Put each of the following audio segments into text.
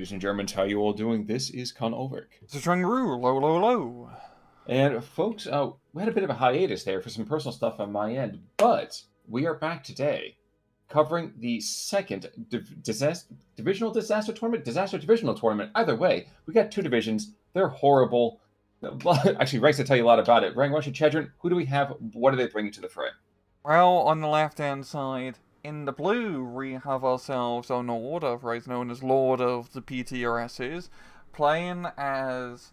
ladies and Germans, how you all doing? This is Koenig. Zhengru, low, low, low. And folks, we had a bit of a hiatus there for some personal stuff on my end, but we are back today covering the second divisional disaster tournament, disaster divisional tournament. Either way, we got two divisions. They're horrible. Actually, Rex will tell you a lot about it. Rang, Russian Chedron, who do we have? What are they bringing to the fray? Well, on the left-hand side, in the blue, we have ourselves Onord, otherwise known as Lord of the PTRSs, playing as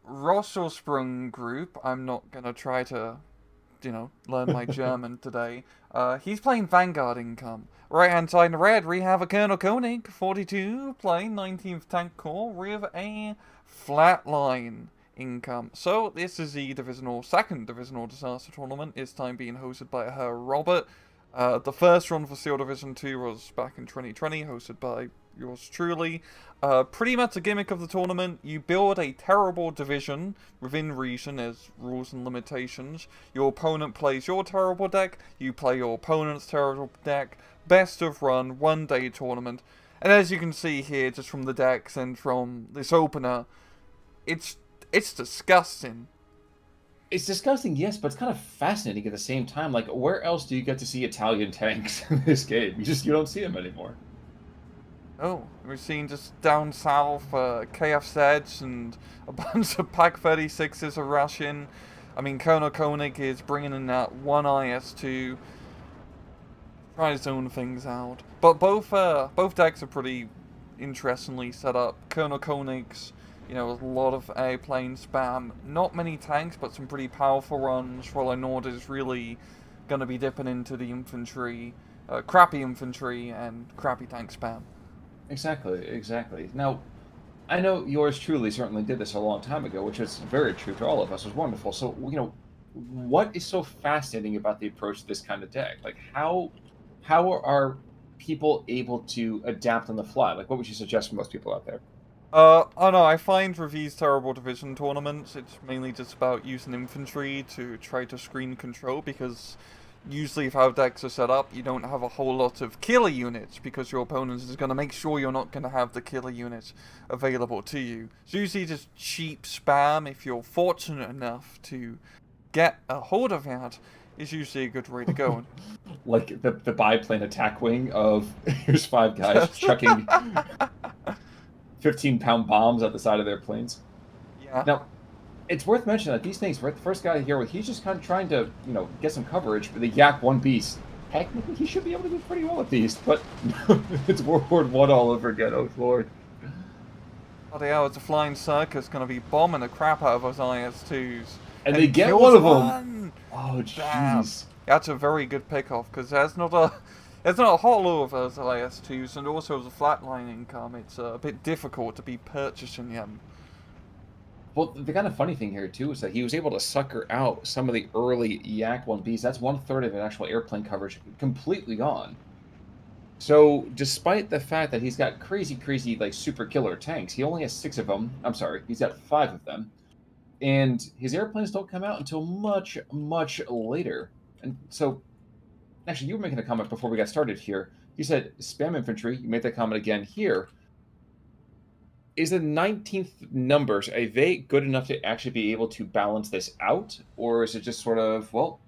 Rosselsprung Group. I'm not gonna try to, learn my German today. He's playing Vanguard Income. Right-hand side in red, we have a Colonel Koenig, 42, playing 19th Tank Corps with a Flatline Income. So this is the second divisional disaster tournament. This time being hosted by Herr Robert. The first run for Seal Division 2 was back in 2020, hosted by yours truly. Pretty much the gimmick of the tournament: you build a terrible division within reason as rules and limitations. Your opponent plays your terrible deck, you play your opponent's terrible deck. Best of run, 1-day tournament. And as you can see here, just from the decks and from this opener, it's disgusting. It's disgusting, yes, but it's kind of fascinating at the same time. Like, where else do you get to see Italian tanks in this game? You don't see them anymore. Oh, we're seeing just down south, KF Seds and a bunch of Pack 36s are rushing. I mean, Koenig is bringing in that one IS-2, trying to zone things out. But both decks are pretty interestingly set up. Koenig's, a lot of airplane spam, not many tanks, but some pretty powerful runs, while Onord is really going to be dipping into the infantry, crappy infantry and crappy tank spam. Exactly. Now, I know yours truly certainly did this a long time ago, which is very true to all of us. It was wonderful. So, what is so fascinating about the approach to this kind of deck? Like, how are people able to adapt on the fly? Like, what would you suggest for most people out there? Oh no, I find with these terrible division tournaments, it's mainly just about using infantry to try to screen control, because usually if how decks are set up, you don't have a whole lot of killer units, because your opponent is going to make sure you're not going to have the killer units available to you. So usually just cheap spam, if you're fortunate enough to get a hold of that, is usually a good way to go. Like the biplane attack wing of here's five guys chucking 15-pound bombs at the side of their planes. Yeah. Now, it's worth mentioning that these things, right? The first guy here, he's just kind of trying to, get some coverage for the Yak 1 Beast. Technically, he should be able to do pretty well with these, but it's World War One all over again. Oh, Lord. Bloody hell, it's a flying circus going to be bombing the crap out of those IS-2s. And they get one of them. One. Oh, jeez. That's a very good pickoff, because there's not a whole lot of those IS-2s, and also as a flatline income, it's a bit difficult to be purchasing them. Well, the kind of funny thing here, too, is that he was able to sucker out some of the early Yak 1Bs. That's 1/3 of an actual airplane coverage completely gone. So, despite the fact that he's got crazy, like, super killer tanks, he only has 6 of them. I'm sorry, he's got 5 of them. And his airplanes don't come out until much later. And so, actually, you were making a comment before we got started here. You said spam infantry. You made that comment again here. Is the 19th numbers, are they good enough to actually be able to balance this out? Or is it just sort of, well,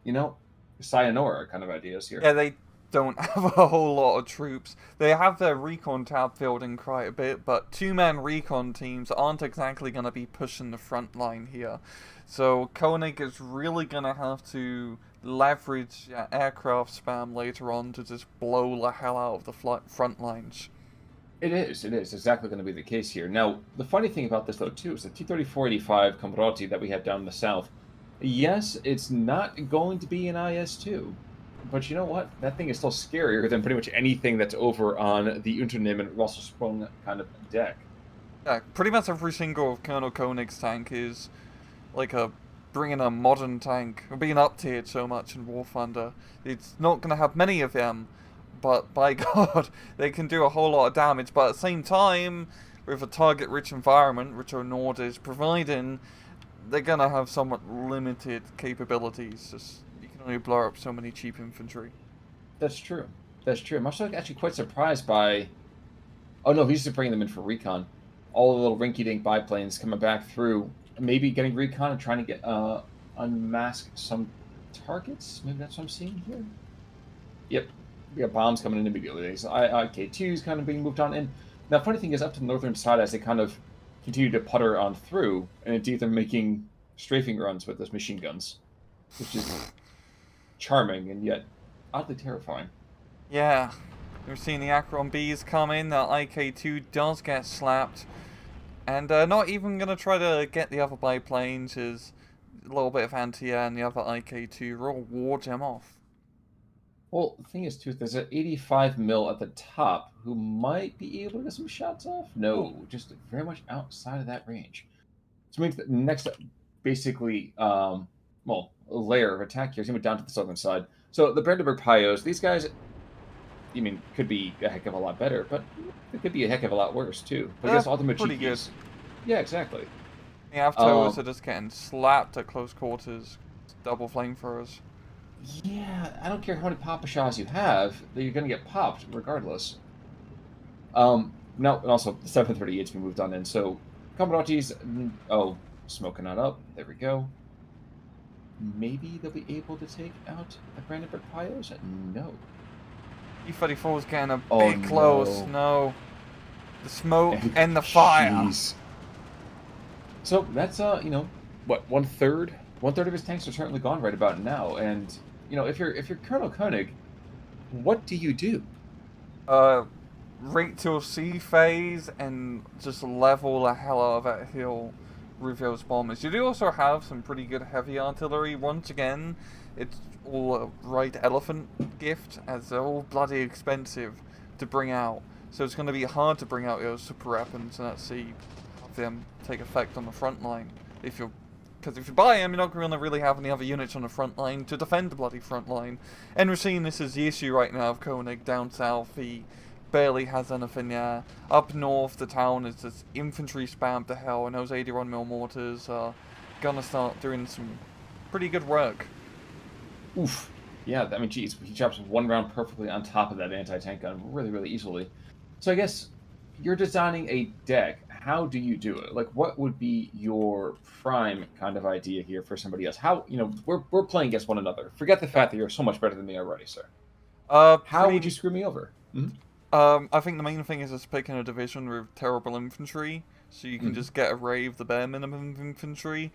sayonara kind of ideas here? Yeah, they don't have a whole lot of troops. They have their recon tab filled in quite a bit, but two-man recon teams aren't exactly going to be pushing the front line here. So Koenig is really going to have to leverage aircraft spam later on to just blow the hell out of the front lines. It is exactly going to be the case here. Now, the funny thing about this, though, too, is the T-3485 Comroti that we have down in the south, yes, it's not going to be an IS-2, but you know what? That thing is still scarier than pretty much anything that's over on the Unternehmen Rosselsprung kind of deck. Yeah, pretty much every single of Colonel Koenig's tank is like bringing a modern tank, or being up-tiered so much in War Thunder. It's not going to have many of them, but by God, they can do a whole lot of damage. But at the same time, with a target-rich environment, which Onord is providing, they're going to have somewhat limited capabilities. Just, you can only blow up so many cheap infantry. That's true. I'm also actually quite surprised by Oh, no, he's just bringing them in for recon. All the little rinky-dink biplanes coming back through, maybe getting recon and trying to get unmask some targets. Maybe that's what I'm seeing here. Yep, we got bombs coming in immediately. So IK2 is kind of being moved on in. Now, funny thing is, up to the northern side, as they kind of continue to putter on through, and indeed they're making strafing runs with those machine guns, which is charming and yet oddly terrifying. Yeah, we're seeing the Akron Bees come in. That IK2 does get slapped. And not even going to try to get the other biplanes. Is a little bit of anti-air and the other IK2 will ward him off. Well, the thing is, too, there's an 85 mil at the top who might be able to get some shots off. Ooh. No, just very much outside of that range. So maybe the next, basically, well, layer of attack here is going to be down to the southern side. So the Brandenburg Pios, these guys, you mean, could be a heck of a lot better, but it could be a heck of a lot worse, too. But I guess ultimate pretty cheekies. good. Yeah, exactly. The Avtos are just getting slapped at close quarters. Double flamethrowers. Yeah, I don't care how many Papashahs you have, that you're going to get popped regardless. Now, and also, the 738's been moved on in, so Commodores, oh, smoking that up. There we go. Maybe they'll be able to take out the Brandenburg Pios? No. E-34 is getting a Oh, bit close. no. No. The smoke and the fire. Jeez. So that's, you know, what, one-third? One-third of his tanks are certainly gone right about now, and, you know, if you're Colonel Koenig, what do you do? Rate till C phase and just level the hell out of that hill with those bombers. You do also have some pretty good heavy artillery. Once again, it's all a right elephant gift, as they're all bloody expensive to bring out. So it's going to be hard to bring out those super weapons and actually have them take effect on the front line. Because if you buy them, you're not going to really have any other units on the front line to defend the bloody front line. And we're seeing this as the issue right now of Koenig down south. He barely has anything there. Up north, the town is just infantry spam to hell, and those 81mm mortars are going to start doing some pretty good work. Oof. Yeah, I mean, geez, he drops one round perfectly on top of that anti-tank gun really, really easily. So I guess you're designing a deck. How do you do it? Like, what would be your prime kind of idea here for somebody else? How, you know, we're playing against one another. Forget the fact that you're so much better than me already, sir. How would you screw me over? I think the main thing is just picking a division with terrible infantry, so you can just get array of the bare minimum of infantry,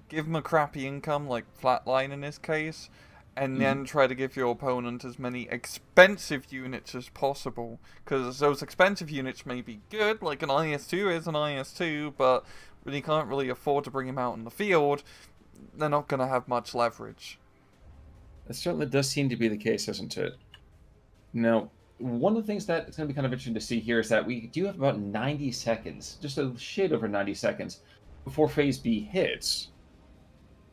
give them a crappy income, like flatline in this case, and then try to give your opponent as many expensive units as possible. Because those expensive units may be good, like an IS-2 is an IS-2, but when you can't really afford to bring them out in the field, they're not going to have much leverage. That certainly does seem to be the case, doesn't it? Now, one of the things that's going to be kind of interesting to see here is that we do have about 90 seconds, just a shade over 90 seconds, before Phase B hits.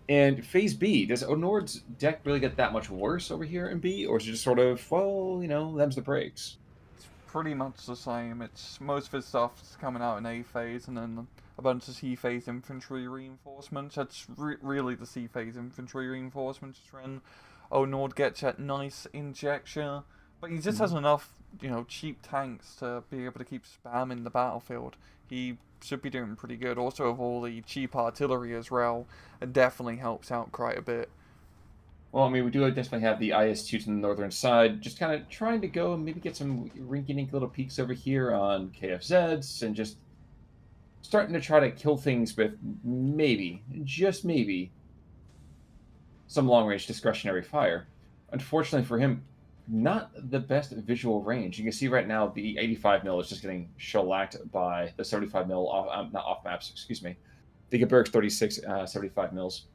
And Phase B, does Onord's deck really get that much worse over here in B? Or is it just sort of, well, you know, them's the breaks? It's pretty much the same. It's most of his stuff's coming out in A phase, and then a bunch of C phase infantry reinforcements. That's really the C phase infantry reinforcements when Onord gets that nice injection. But he just has enough, you know, cheap tanks to be able to keep spamming the battlefield. He should be doing pretty good. Also, with all the cheap artillery as well, it definitely helps out quite a bit. Well, I mean, we do definitely have the IS-2 to the northern side, just kind of trying to go and maybe get some rinky-dink little peaks over here on KFZs, and just starting to try to kill things with maybe, just maybe, some long-range discretionary fire. Unfortunately for him, not the best visual range. You can see right now the 85 mil is just getting shellacked by the 75 mil off, not off maps, excuse me. The Gebirgs 36 75 mils.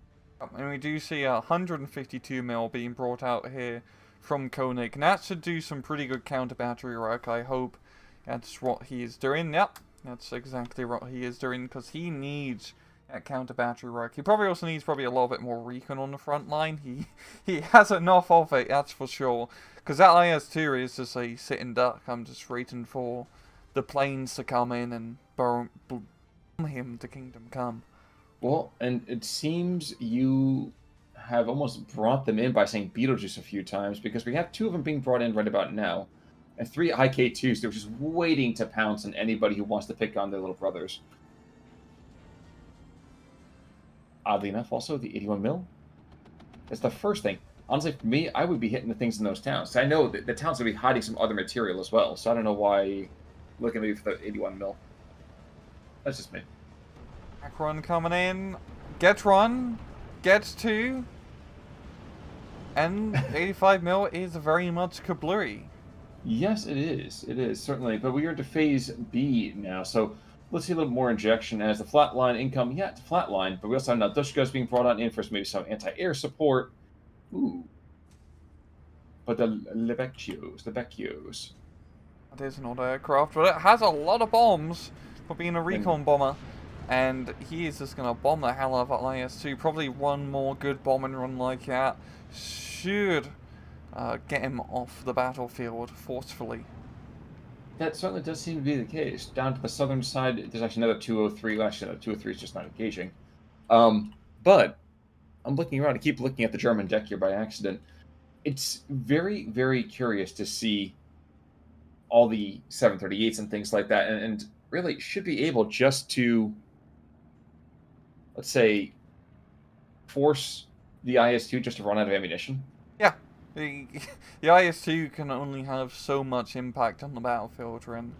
And we do see 152 mil being brought out here from Koenig, and that should do some pretty good counter battery work. I hope that's what he is doing. Yep, that's exactly what he is doing, because he needs that counter battery work. He probably also needs a little bit more recon on the front line. He has enough of it, that's for sure. Because that IS-2 is just a sitting duck. I'm just waiting for the planes to come in and bomb him to Kingdom Come. Well, and it seems you have almost brought them in by saying Beetlejuice a few times, because we have two of them being brought in right about now. And 3 IK2s. They're just waiting to pounce on anybody who wants to pick on their little brothers. Oddly enough, also, the 81 mil. That's the first thing. Honestly, for me, I would be hitting the things in those towns. I know that the towns would be hiding some other material as well, so I don't know why looking maybe for the 81 mil. That's just me. Back run coming in. Get one. Gets two. And 85 mil is very much kablooey. Yes, it is. It is, certainly. But we are to phase B now, so let's see a little more injection as the flatline income. Yeah, it's flatline, but we also have now Dushkas being brought on in for maybe some anti-air support. Ooh. But the Lebecchios. It is an old aircraft, but it has a lot of bombs for being a recon bomber. And he is just going to bomb the hell out of IS-2. Probably one more good bombing run like that should get him off the battlefield forcefully. That certainly does seem to be the case. Down to the southern side, there's actually another 203. Well, actually, no, 203 is just not engaging. But I'm looking around. I keep looking at the German deck here by accident. It's very, very curious to see all the 738s and things like that, and really should be able just to, let's say, force the IS-2 just to run out of ammunition. Yeah, the IS-2 can only have so much impact on the battlefield, and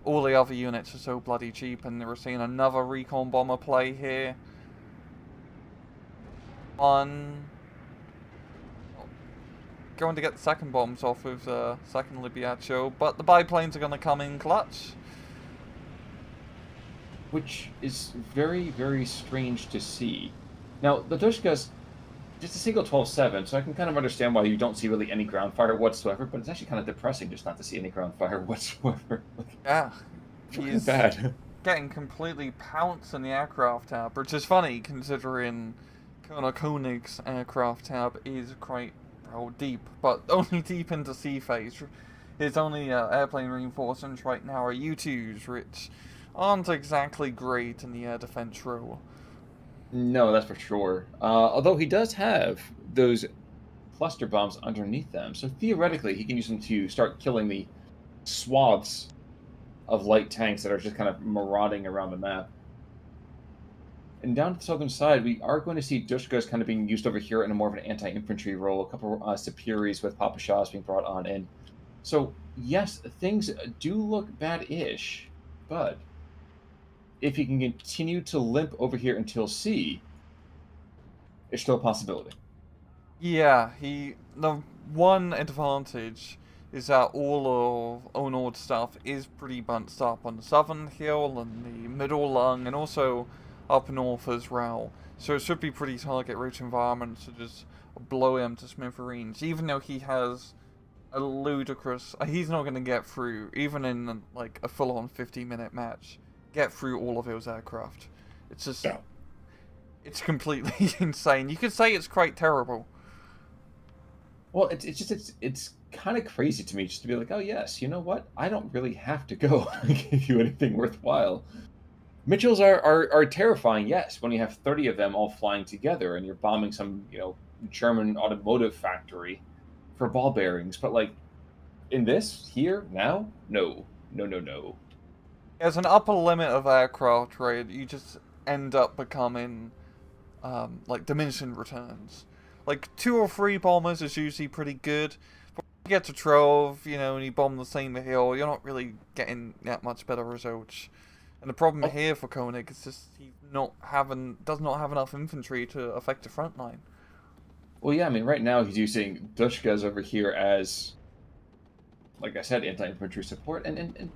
all the other units are so bloody cheap, and we're seeing another recon bomber play here. Going to get the second bombs off with the second Libiacho, but the biplanes are going to come in clutch. Which is very, very strange to see. Now, the Dushkas, just a single 12-7, so I can kind of understand why you don't see really any ground fire whatsoever, but it's actually kind of depressing just not to see any ground fire whatsoever. Yeah. He's bad. Getting completely pounced in the aircraft tab, which is funny considering Colonel Koenig's aircraft tab is quite deep, but only deep into sea phase. His only airplane reinforcements right now are U-2s, which aren't exactly great in the air defense role. No, that's for sure. Although he does have those cluster bombs underneath them, so theoretically he can use them to start killing the swaths of light tanks that are just kind of marauding around the map. And down to the southern side, we are going to see Dushkas kind of being used over here in a more of an anti-infantry role. A couple Sapiris with Papa Shahs being brought on in. So, yes, things do look bad-ish, but if he can continue to limp over here until C, it's still a possibility. Yeah, the one advantage is that all of Onord stuff is pretty bunched up on the southern hill and the middle lung, and also up north as well. So it should be pretty target-rich environment to just blow him to smithereens, even though he has a ludicrous... He's not going to get through, even in like a full-on 50-minute match, get through all of those aircraft. It's just... Yeah. It's completely insane. You could say it's quite terrible. Well, it's kind of crazy to me just to be like, oh yes, you know what? I don't really have to go and give you anything worthwhile. Mitchells are terrifying, yes, when you have 30 of them all flying together and you're bombing some, German automotive factory for ball bearings. But, like, in this, here, now, no. As an upper limit of aircraft, right, you just end up becoming, like, diminishing returns. Like, 2 or 3 bombers is usually pretty good. But when you get to 12, and you bomb the same hill, you're not really getting that much better results. And the problem here for Koenig is just he does not have enough infantry to affect the front line. Well, yeah, I mean, right now he's using Dushkas over here as, like I said, anti-infantry support, and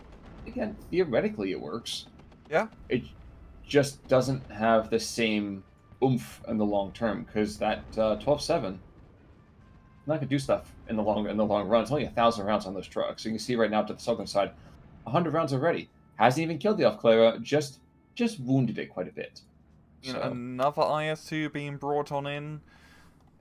again, theoretically it works. Yeah. It just doesn't have the same oomph in the long term, because that 12-7 not gonna do stuff in the long run. It's only 1,000 rounds on those trucks. So you can see right now to the southern side, 100 rounds already. Hasn't even killed the Aufklärer, just wounded it quite a bit. So. Another IS-2 being brought on in.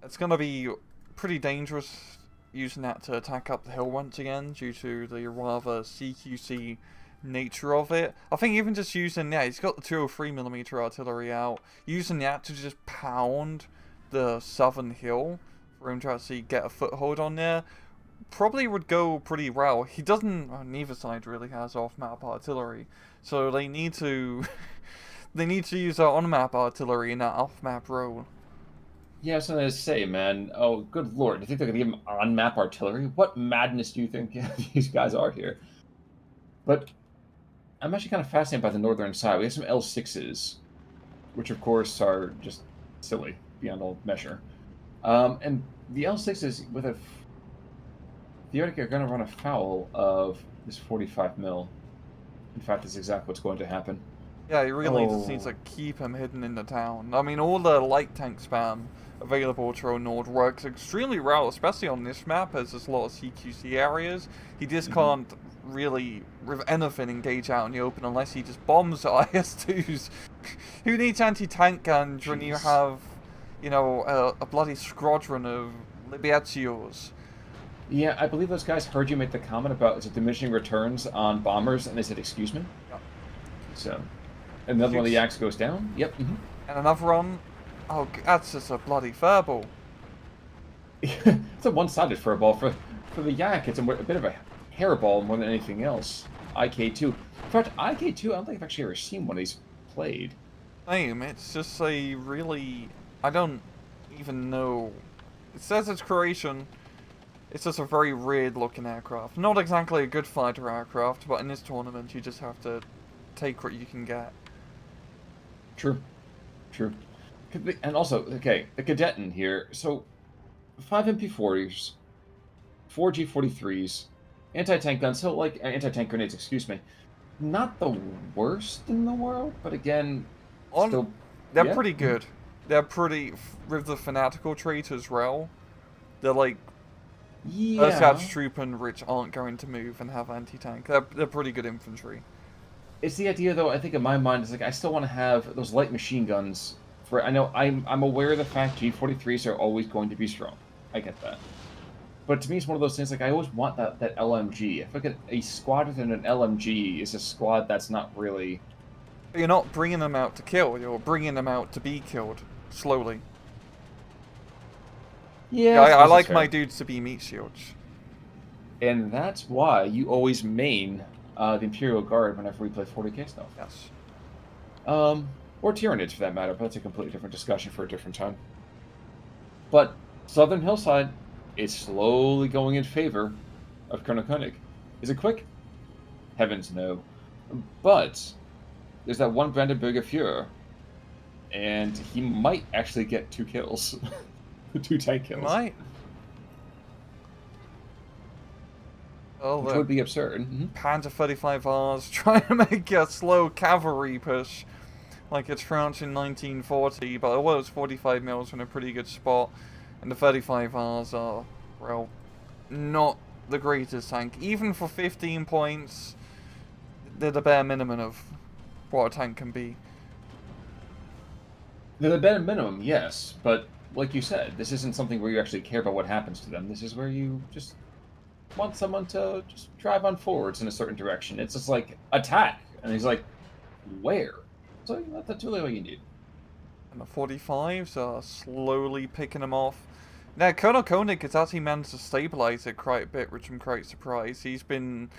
It's going to be pretty dangerous using that to attack up the hill once again, due to the rather CQC nature of it. I think even just using, he's got the 203mm artillery out, using that to just pound the southern hill for him to actually get a foothold on there, probably would go pretty well. He doesn't. Neither side really has off-map artillery, so they need to they need to use their on-map artillery in that off-map role. Yeah, I was gonna say, man. Oh, good lord! You think they're gonna give him on-map artillery? What madness do you think these guys are here? But I'm actually kind of fascinated by the northern side. We have some L6s, which of course are just silly beyond all measure. And the L6s with a theoretically are going to run afoul of this 45 mil. In fact, that's exactly what's going to happen. Yeah, he really just needs to keep him hidden in the town. I mean, all the light tank spam available to Onord works extremely well, especially on this map, as there's a lot of CQC areas. He just can't really, with anything, engage out in the open unless he just bombs IS-2s. Who needs anti-tank guns when you have, you know, a bloody squadron of Libiatios? Yeah, I believe those guys heard you make the comment about is it diminishing returns on bombers, and they said, excuse me? Yeah. So, another one of the Yaks goes down. Yep. And another one. Oh, that's just a bloody furball. It's a one-sided furball. For the Yak, it's a bit of a hairball more than anything else. IK2. In fact, IK2, I don't think I've actually ever seen one of these played. Same, it's just a really... I don't even know... It says it's Croatian. It's just a very weird-looking aircraft. Not exactly a good fighter aircraft, but in this tournament you just have to take what you can get. True. True. And also, okay, the cadet in here. So, 5 MP40s, 4 G43s, anti-tank guns, so like anti-tank grenades, excuse me. Not the worst in the world, but again, still... They're pretty good. They're pretty... With the fanatical trait as well, they're like... Yeah. Troopen which aren't going to move and have anti-tank. They're pretty good infantry. It's the idea, though, I think in my mind, is like, I still want to have those light machine guns. I know I'm aware of the fact G43s are always going to be strong. I get that. But to me, it's one of those things, like, I always want that LMG. If I get a squad within an LMG is a squad that's not really... But you're not bringing them out to kill, you're bringing them out to be killed. Slowly. Yeah, I like my dudes to be meat shields. And that's why you always main the Imperial Guard whenever we play 40k stuff. Yes. Or Tyranids, for that matter, but that's a completely different discussion for a different time. But Southern Hillside is slowly going in favor of Colonel Koenig. Is it quick? Heavens no. But there's that one Brandenburger Führer, and he might actually get 2 kills. 2 tank kills. Might. Oh, which would be absurd. Panzer 35Rs trying to make a slow cavalry push like it's France in 1940, but it was 45 mils in a pretty good spot, and the 35Rs are, well, not the greatest tank. Even for 15 points, they're the bare minimum of what a tank can be. They're the bare minimum, yes, but like you said, this isn't something where you actually care about what happens to them. This is where you just want someone to just drive on forwards in a certain direction. It's just like, attack! And he's like, where? So that's really all you need. And the 45s are slowly picking them off. Now, Colonel Koenig has actually managed to stabilize it quite a bit, which I'm quite surprised. He's been,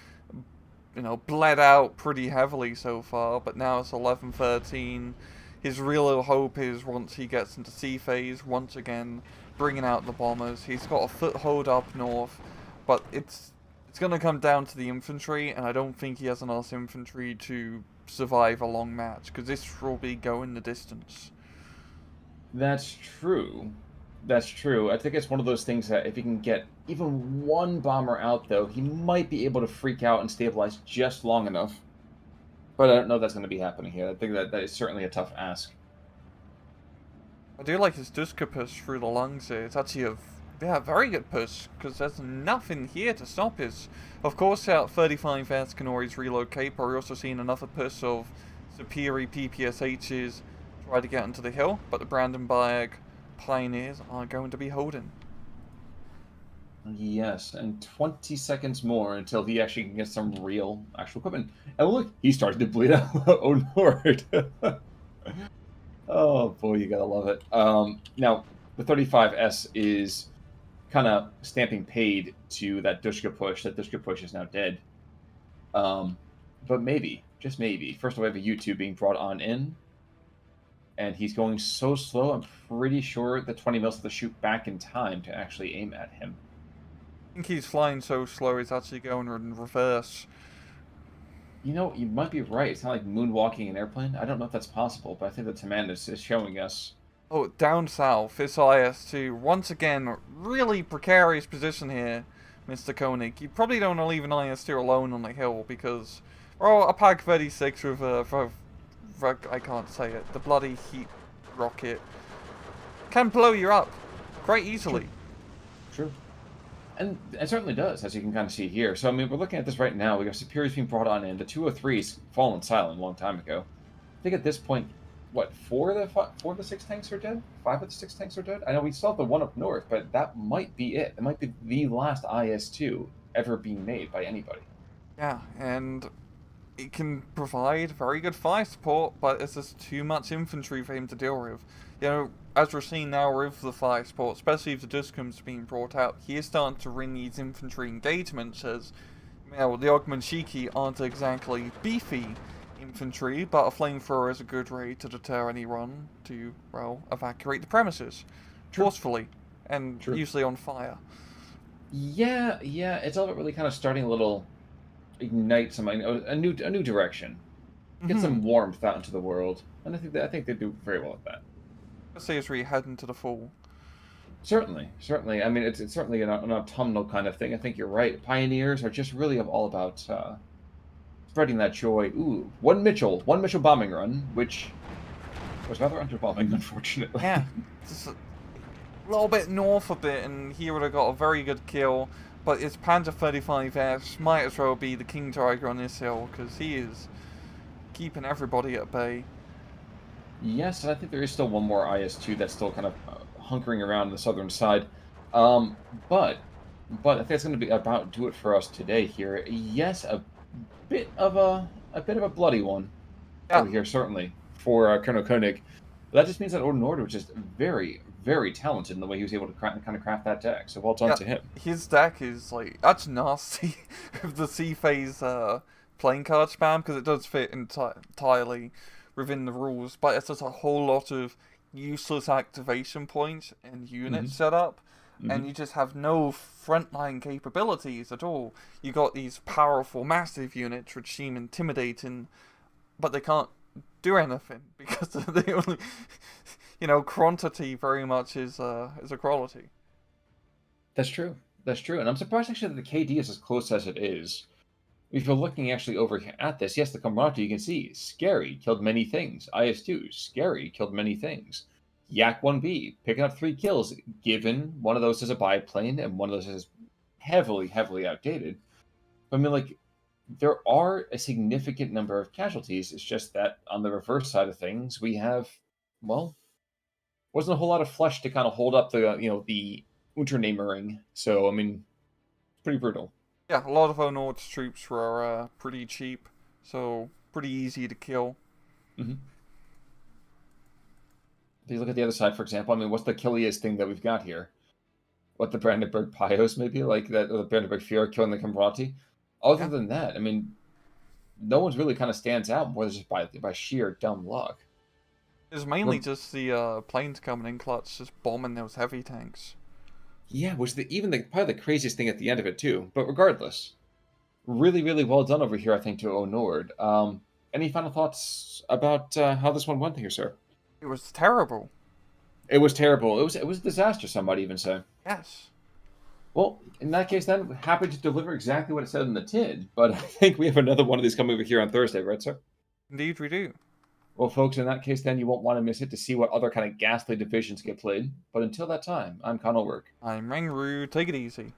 you know, bled out pretty heavily so far, but now it's 11-13. His real hope is once he gets into C phase, once again, bringing out the bombers. He's got a foothold up north, but it's going to come down to the infantry, and I don't think he has enough infantry to survive a long match, because this will be going the distance. That's true. That's true. I think it's one of those things that if he can get even one bomber out, though, he might be able to freak out and stabilize just long enough. But I don't know if that's going to be happening here. I think that is certainly a tough ask. I do like his Duska push through the lungs here. It's actually a very good push, because there's nothing here to stop us. Of course, out 35 Vats can always relocate, but we're also seeing another push of superior PPSHs try to get into the hill, but the Brandenburg Pioneers are going to be holding. Yes, and 20 seconds more until he actually can get some real, actual equipment. And look, he started to bleed out Onord. Oh boy, you gotta love it. Now, the 35S is kind of stamping paid to that Dushka push. That Dushka push is now dead. But maybe, just maybe. First of all, we have a U2 being brought on in. And he's going so slow, I'm pretty sure the 20 mils have to shoot back in time to actually aim at him. I think he's flying so slow he's actually going in reverse. You know, you might be right. It's not like moonwalking an airplane. I don't know if that's possible, but I think the command is showing us. Oh, down south, it's IS-2. Once again, really precarious position here, Mr. Koenig. You probably don't want to leave an IS-2 alone on the hill because, well, a Pag 36 with I can't say it, the bloody heat rocket can blow you up quite easily. True. And it certainly does, as you can kind of see here. So, I mean, we're looking at this right now. We got Superiors being brought on in. The 203's fallen silent a long time ago. I think at this point, what, four of the 6 tanks are dead? 5 of the 6 tanks are dead? I know we still have the one up north, but that might be it. It might be the last IS-2 ever being made by anybody. Yeah, and it can provide very good fire support, but it's just too much infantry for him to deal with. You know, as we're seeing now with the fire support, especially if the Duskham's being brought out, he is starting to win these infantry engagements as, you know, the Ogmanshiki aren't exactly beefy infantry, but a flamethrower is a good way to deter anyone to, well, evacuate the premises forcefully and usually on fire. Yeah, it's all about really kind of starting a little ignite some a new direction, get some warmth out into the world, and I think they do very well at that. Let's say it's really heading to the fall. Certainly. I mean, it's certainly an autumnal kind of thing. I think you're right. Pioneers are just really all about spreading that joy. Ooh, one Mitchell bombing run, which was rather underbombing, unfortunately. Yeah, just a little bit north of it, and he would have got a very good kill. But his Panzer 35S might as well be the King Tiger on this hill, because he is keeping everybody at bay. Yes, and I think there is still one more IS-2 that's still kind of hunkering around the southern side. But I think that's going to be about do it for us today here. Yes, a bit of a bloody one over here, certainly, for Colonel Koenig. But that just means that Onord was just very, very talented in the way he was able to kind of craft that deck. So well done to him. His deck is, like, that's nasty with the C-phase playing card spam, because it does fit entirely within the rules, but it's just a whole lot of useless activation points and unit setup, and you just have no frontline capabilities at all. You got these powerful, massive units which seem intimidating, but they can't do anything because they only, you know, quantity very much is a quality. That's true, and I'm surprised actually that the KD is as close as it is. If you're looking actually over at this, yes, the Camaraderie, you can see, scary, killed many things. IS-2, scary, killed many things. Yak-1B, picking up 3 kills, given one of those is a biplane and one of those is heavily, heavily outdated. But I mean, like, there are a significant number of casualties. It's just that on the reverse side of things, we have, well, wasn't a whole lot of flesh to kind of hold up the, the Unternehmering. So, I mean, pretty brutal. Yeah, a lot of Onord's troops were pretty cheap, so pretty easy to kill. If you look at the other side, for example, I mean, what's the killiest thing that we've got here? What, the Brandenburg Pios, maybe? Like that, or the Brandenburg Führer killing the Camaraderie? Other than that, I mean, no one's really kind of stands out more than just by sheer dumb luck. It's mainly just the planes coming in clutch, just bombing those heavy tanks. Yeah, which probably the craziest thing at the end of it too. But regardless, really, really well done over here, I think, to Onord. Any final thoughts about how this one went here, sir? It was terrible. It was terrible. It was a disaster, some might even say. Yes. Well, in that case, then, happy to deliver exactly what it said in the tin. But I think we have another one of these coming over here on Thursday, right, sir? Indeed, we do. Well, folks, in that case, then, you won't want to miss it to see what other kind of ghastly divisions get played. But until that time, I'm Onord. I'm Rangru. Take it easy.